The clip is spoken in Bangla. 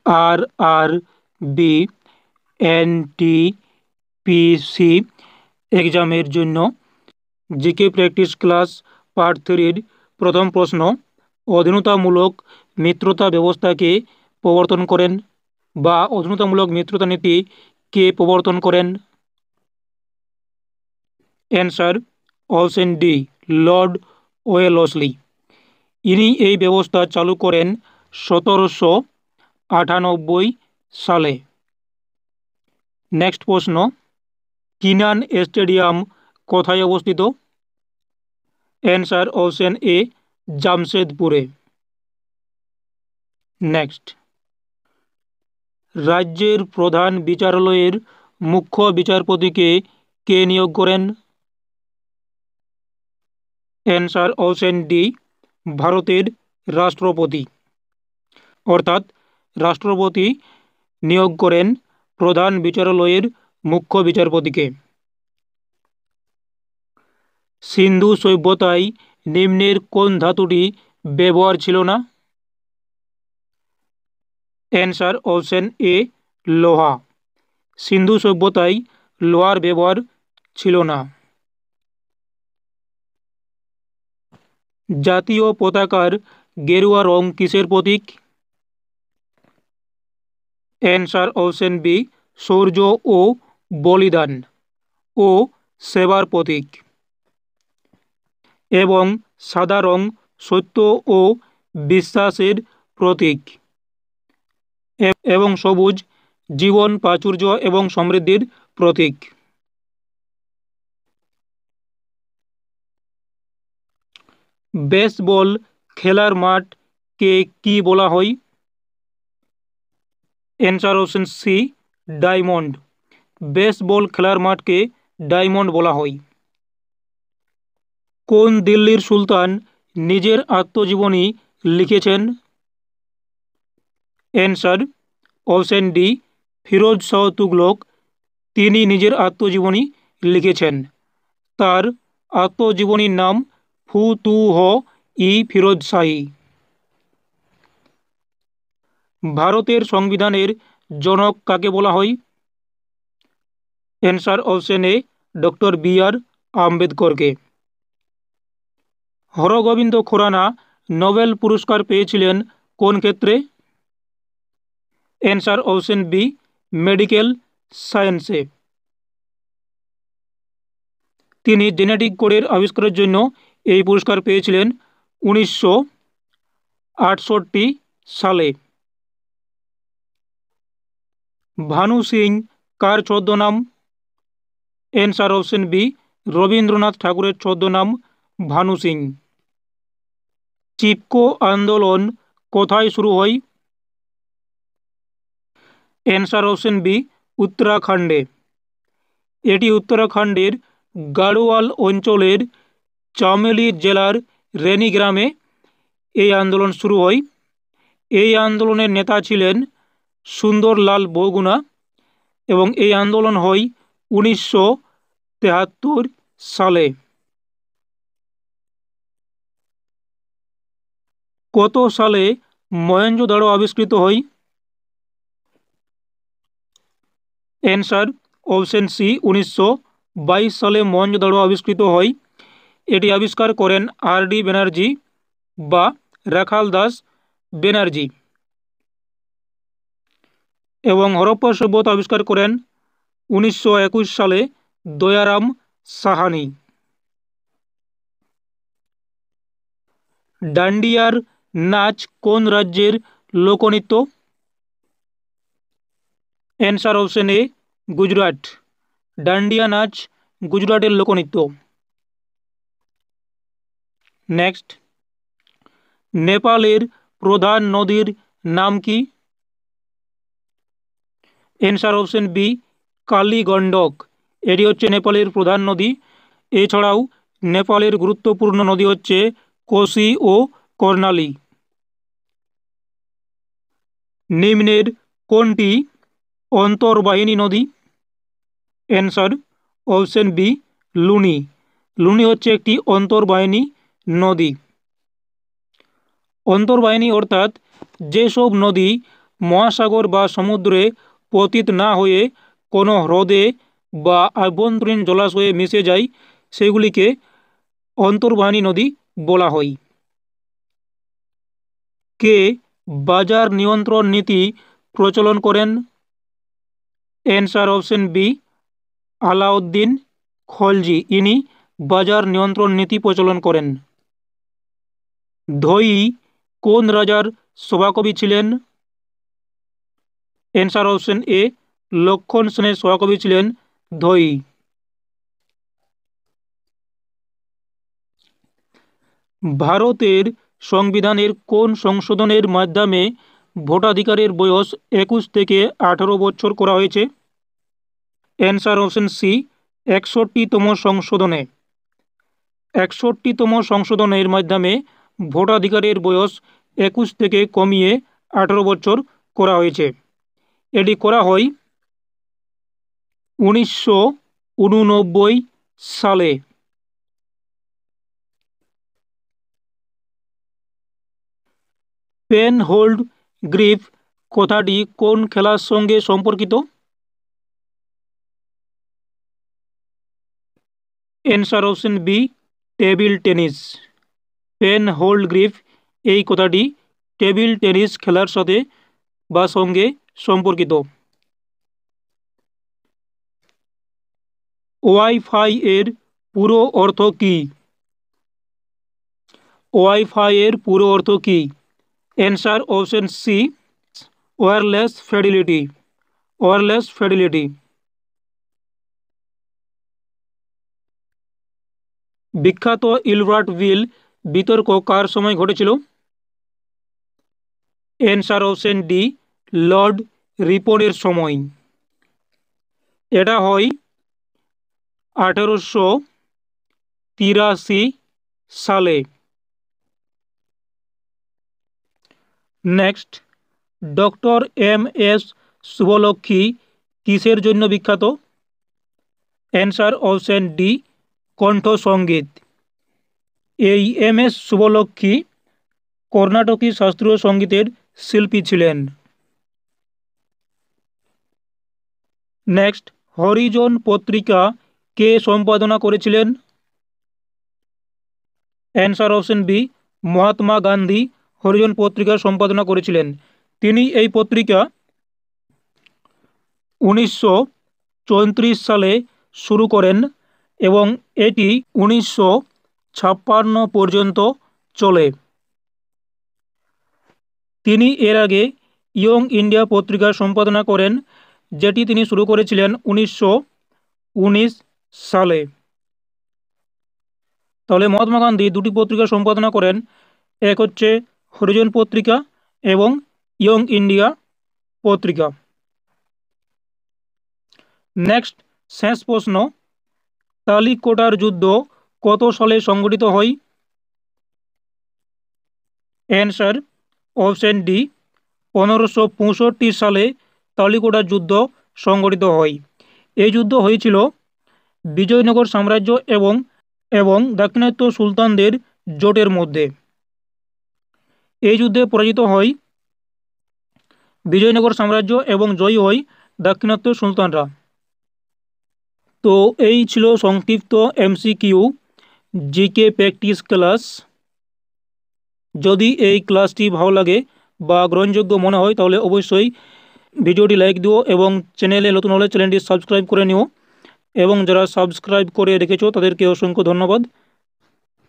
RRB NTPC এক্সামের জন্য জিকে প্র্যাকটিস ক্লাস পার্ট 3 প্রথম প্রশ্ন, অধীনতামূলক মিত্রতা ব্যবস্থাকে প্রবর্তন করেন বা অধীনতামূলক মিত্রতা নীতি কে প্রবর্তন করেন? Answer option D, Lord Wellesley. ইনি এই ব্যবস্থা চালু করেন 1798 সালে। নেক্সট প্রশ্ন, কিনান স্টেডিয়াম কোথায় অবস্থিত? অ্যান্সার অপশন এ, জামশেদপুরে। নেক্সট, রাজ্যের প্রধান বিচারালয়ের মুখ্য বিচারপতিকে কে নিয়োগ করেন? অ্যান্সার অপশন ডি, ভারতের রাষ্ট্রপতি। অর্থাৎ রাষ্ট্রপতি নিয়োগ করেন প্রধান বিচারালয়ের মুখ্য বিচারপতিকে। সিন্ধু সভ্যতায় নিম্নের কোন ধাতুটি ব্যবহার ছিল না? অ্যান্সার অপশন এ, লোহা। সিন্ধু সভ্যতায় লোহার ব্যবহার ছিল না। জাতীয় পতাকার গেরুয়া রং কিসের প্রতীক? অ্যান্সার অপশন বি, শৌর্য ও বলিদান ও সেবার প্রতীক। এবং সাদা রং সত্য ও বিশ্বাসের প্রতীক। এবং সবুজ জীবন, প্রাচুর্য এবং সমৃদ্ধির প্রতীক। বেসবল খেলার মাঠকে কি বলা হয়? Answer option C, diamond. Baseball খেলার মাঠকে ডায়মন্ড বলা হয়। কোন দিল্লির সুলতান নিজের আত্মজীবনী লিখেছেন? Answer option D, Firoz Shah Tughlaq. তিনি নিজের আত্মজীবনী লিখেছেন। তার আত্মজীবনীর নাম ফুতুহ-ই ফিরোজ শাহী। ভারতের সংবিধানের জনক কাকে বলা হয়? Answer option A, doctor B R. আম্বেদকরকে। হরগোবিন্দ খুরানা নোবেল পুরস্কার পেয়েছিলেন কোন ক্ষেত্রে? অ্যান্সার অপশন বি, মেডিকেল সায়েন্সে। তিনি জেনেটিক কোডের আবিষ্কারের জন্য এই পুরস্কার পেয়েছিলেন 1968 সালে। ভানু সিং কার ছদ্মনাম? অ্যান্সার অপশন বি, রবীন্দ্রনাথ ঠাকুরের ছদ্মনাম ভানু সিং। চিপকো আন্দোলন কোথায় শুরু হয়? অ্যান্সার অপশন বি, উত্তরাখণ্ডে। এটি উত্তরাখণ্ডের গাড়োয়াল অঞ্চলের চামেলি জেলার রেনি গ্রামে এই আন্দোলন শুরু হয়। এই আন্দোলনের নেতা ছিলেন সুন্দরলাল বহুগুণা এবং এই আন্দোলন হয় 1973 সালে। কত সালে মহেঞ্জোদাড়ো আবিষ্কৃত হয়? অ্যান্সার অপশন সি, 1922 সালে মহেঞ্জোদাড়ো আবিষ্কৃত হয়। এটি আবিষ্কার করেন আর.ডি. ব্যানার্জি বা রাখাল দাস ব্যানার্জি। এবং হরপ্পা সভ্যতা আবিষ্কার করেন 1921 সালে দয়ারাম সাহানি। ডান্ডিয়ার নাচ কোন রাজ্যের লোকনৃত্য? Answer option A, Gujarat. Dandiya নাচ গুজরাটের লোকনৃত্য। নেক্সট, নেপালের প্রধান নদীর নাম কি? Answer option B, Kali Gandaki. এটি হচ্ছে নেপালের প্রধান নদী। এছাড়াও নেপালের গুরুত্বপূর্ণ নদী হচ্ছে কোশি ও কর্ণালী। নিম্নের কোনটি অন্তর্বাহিনী নদী? Answer option B, Luni. Luni হচ্ছে একটি অন্তর্বাহিনী নদী। অন্তর্বাহিনী অর্থাৎ যেসব নদী মহাসাগর বা সমুদ্রে পতিত না হয়ে কোনো হ্রদে বা আভ্যন্তরীণ জলাশয়ে মিশে যায় সেগুলিকে অন্তর্বাহিনী নদী বলা হয়। কে বাজার নিয়ন্ত্রণ নীতি প্রচলন করেন? Answer option B Alauddin Khalji. ইনি বাজার নিয়ন্ত্রণ নীতি প্রচলন করেন। ধোয়ী কোন রাজার সভাকবি ছিলেন? অ্যান্সার অপশন এ লক্ষণ সেনের সভাকবি ছিলেন ধোয়ী। ভারতের সংবিধানের কোন সংশোধনের মাধ্যমে ভোটাধিকারের বয়স 21 থেকে 18 বছর করা হয়েছে? অ্যান্সার অপশন সি 61তম সংশোধনে। 61তম সংশোধনের মাধ্যমে ভোটাধিকারের বয়স 21 থেকে কমিয়ে 18 বছর করা হয়েছে। এটি করা হয় 1989 সালে। পেন হোল্ড গ্রিপ কথাটি কোন খেলার সঙ্গে সম্পর্কিত? Answer option B table tennis. Pen hold grip এই কথাটি টেবিল টেনিস খেলার সাথে বা সঙ্গে সম্পর্কিত। ওয়াইফাই এর পুরো অর্থ কী? ওয়াইফাই এর পুরো অর্থ কী? Answer option C wireless fidelity. Wireless fidelity. বিখ্যাত ইলবার্ট বিল বিতর্ক কার সময় ঘটেছিল? অ্যান্সার অপশন ডি লর্ড রিপনের সময়। এটা হয় 1883 সালে। Next, doctor M S Subbulakshmi কিসের জন্য বিখ্যাত? অ্যান্সার অপশন ডি কণ্ঠসঙ্গীত। এই এম এস শুভলক্ষ্মী কর্ণাটকী শাস্ত্রীয় সঙ্গীতের শিল্পী ছিলেন। নেক্সট, হরিজন পত্রিকা কে সম্পাদনা করেছিলেন? Answer option B Mahatma Gandhi Harijan পত্রিকা সম্পাদনা করেছিলেন। তিনি এই পত্রিকা 1934 সালে শুরু করেন এবং এটি 1956 পর্যন্ত চলে। তিনি এর আগে ইয়ং ইন্ডিয়া পত্রিকা সম্পাদনা করেন, যেটি তিনি শুরু করেছিলেন 1919 সালে। তাহলে মহাত্মা গান্ধী দুটি পত্রিকা সম্পাদনা করেন, এক হচ্ছে হরিজন পত্রিকা এবং ইয়ং ইন্ডিয়া পত্রিকা। নেক্সট, শেষ প্রশ্ন, তালিকোটার যুদ্ধ কত সালে সংঘটিত হয়? অ্যান্সার অপশন ডি 1565 সালে তালিকোটার যুদ্ধ সংঘটিত হয়। এই যুদ্ধ হয়েছিল বিজয়নগর সাম্রাজ্য এবং দাক্ষিণাত্য সুলতানদের জোটের মধ্যে। এই যুদ্ধে পরাজিত হয় বিজয়নগর সাম্রাজ্য এবং জয়ী হয় দাক্ষিণাত্য সুলতানরা। তো এই ছিল সংক্ষিপ্ত এমসিকিউ জিকে প্র্যাকটিস ক্লাস। যদি এই ক্লাসটি ভালো লাগে বা গ্রহণযোগ্য মনে হয় তাহলে অবশ্যই ভিডিওটি লাইক দিও এবং চ্যানেলে নতুন হলে চ্যানেলটি সাবস্ক্রাইব করে নিও এবং যারা সাবস্ক্রাইব করে রেখেছো তাদেরকে অসংখ্য ধন্যবাদ।